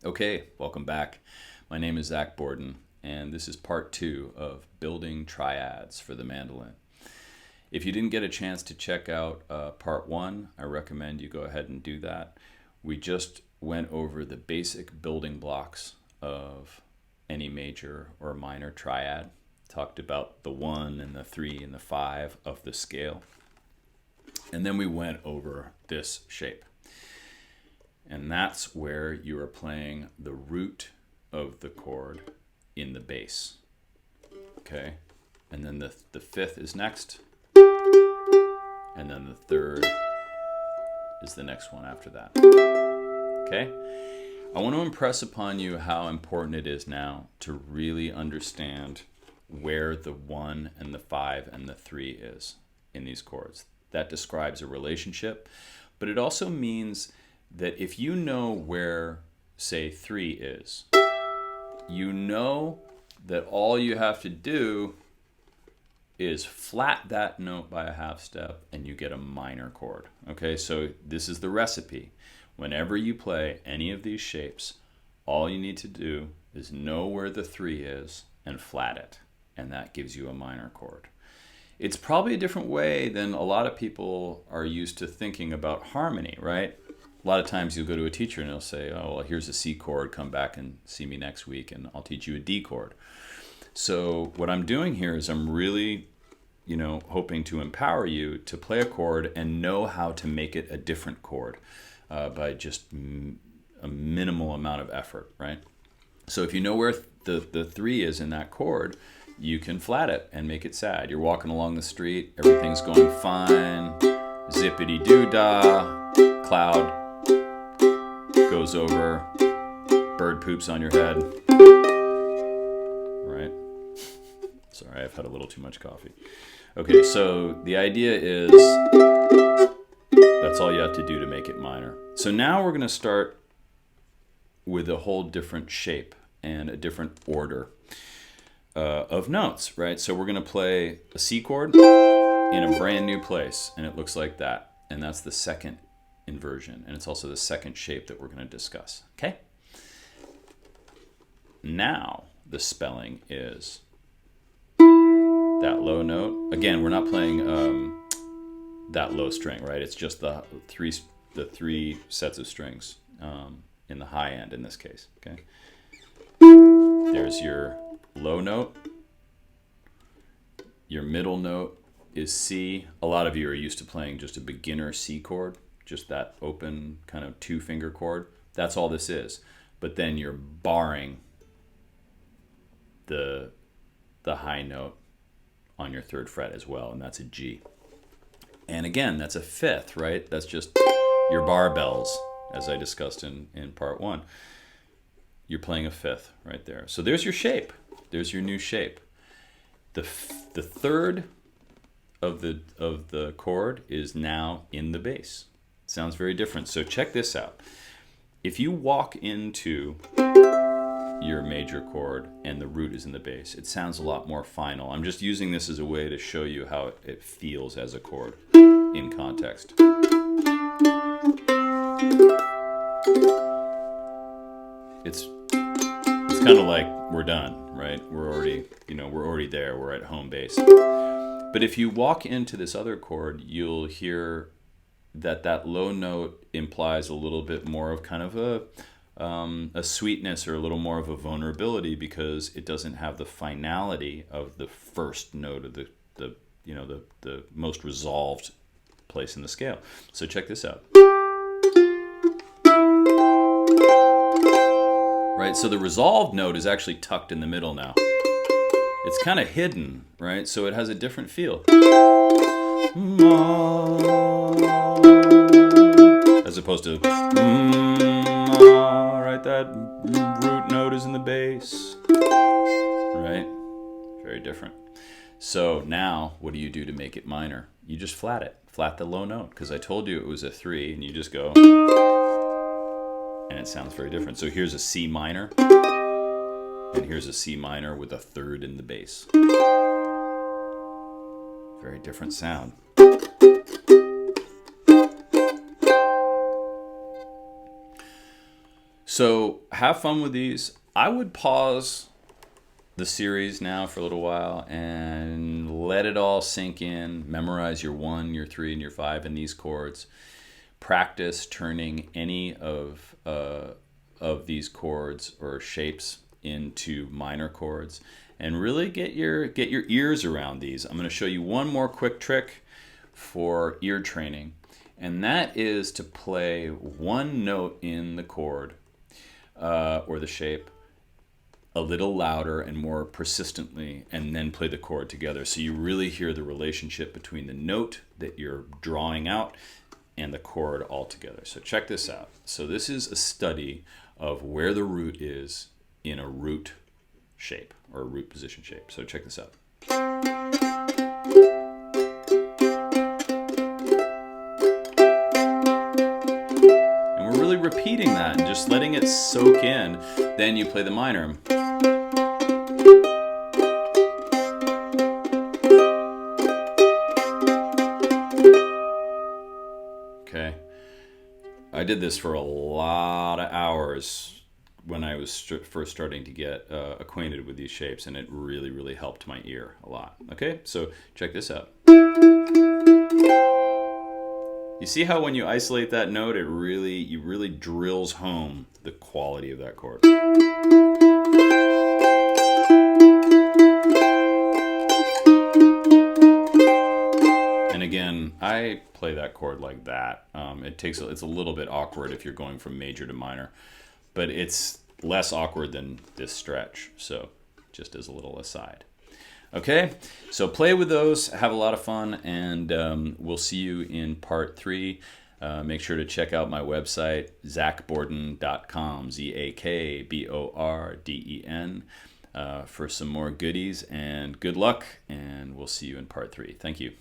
Okay, welcome back. My name is Zach Borden, and this is part 2 of building triads for the mandolin. If you didn't get a chance to check out part 1, I recommend you go ahead and do that. We just went over the basic building blocks of any major or minor triad, talked about the 1 and the 3 and the 5 of the scale, and then we went over this shape. And that's where you are playing the root of the chord in the bass. Okay? And then the 5th is next. And then the 3rd is the next one after that. Okay? I want to impress upon you how important it is now to really understand where the 1 and the 5 and the 3 is in these chords. That describes a relationship, but it also means that if you know where, say, 3 is, you know that all you have to do is flat that note by a half step and you get a minor chord. Okay, so this is the recipe. Whenever you play any of these shapes, all you need to do is know where the 3 is and flat it, and that gives you a minor chord. It's probably a different way than a lot of people are used to thinking about harmony, right? A lot of times you'll go to a teacher and they'll say, oh, well, here's a C chord, come back and see me next week and I'll teach you a D chord. So what I'm doing here is I'm really, hoping to empower you to play a chord and know how to make it a different chord by just a minimal amount of effort, right? So if you know where the 3 is in that chord, you can flat it and make it sad. You're walking along the street, everything's going fine, zippity-doo-dah, cloud goes over, bird poops on your head, right? Sorry, I've had a little too much coffee. Okay, so the idea is that's all you have to do to make it minor. So now we're going to start with a whole different shape and a different order of notes, right? So we're going to play a C chord in a brand new place, and it looks like that, and that's the second inversion, and it's also the second shape that we're going to discuss. Okay? Now the spelling is that low note. Again, we're not playing that low string, right? It's just the three sets of strings in the high end in this case. Okay? There's your low note. Your middle note is C. A lot of you are used to playing just a beginner C chord, just that open kind of 2-finger chord. That's all this is. But then you're barring the high note on your 3rd fret as well, and that's a G. And again, that's a 5th, right? That's just your barbells, as I discussed in part 1. You're playing a 5th right there. So there's your shape. There's your new shape. The 3rd of the chord is now in the bass. Sounds very different. So check this out. If you walk into your major chord and the root is in the bass, it sounds a lot more final. I'm just using this as a way to show you how it feels as a chord in context. It's kind of like we're done, right? We're already there. We're at home base. But if you walk into this other chord, you'll hear that low note implies a little bit more of kind of a sweetness or a little more of a vulnerability because it doesn't have the finality of the first note of the most resolved place in the scale. So check this out. Right, so the resolved note is actually tucked in the middle now. It's kind of hidden, right? So it has a different feel. As opposed to, right, that root note is in the bass, right? Very different. So now what do you do to make it minor? You just flat it. Flat the low note, because I told you it was a 3, and you just go, and it sounds very different. So here's a C minor, and here's a C minor with a 3rd in the bass. Very different sound. So have fun with these. I would pause the series now for a little while and let it all sink in. Memorize your 1, your 3, and your 5 in these chords. Practice turning any of these chords or shapes into minor chords, and really get your ears around these. I'm going to show you one more quick trick for ear training, and that is to play one note in the chord or the shape a little louder and more persistently, and then play the chord together, so you really hear the relationship between the note that you're drawing out and the chord all together. So check this out. So this is a study of where the root is in a root shape or a root position shape. So check this out. And we're really repeating that and just letting it soak in. Then you play the minor. Okay, I did this for a lot of hours when I was first starting to get acquainted with these shapes, and it really, really helped my ear a lot. Okay, so check this out. You see how when you isolate that note, it really drills home the quality of that chord. And again, I play that chord like that. It's a little bit awkward if you're going from major to minor, but it's less awkward than this stretch. So just as a little aside. Okay, so play with those, have a lot of fun, and we'll see you in part 3. Make sure to check out my website, zachborden.com, ZAKBORDEN, for some more goodies, and good luck, and we'll see you in part 3. Thank you.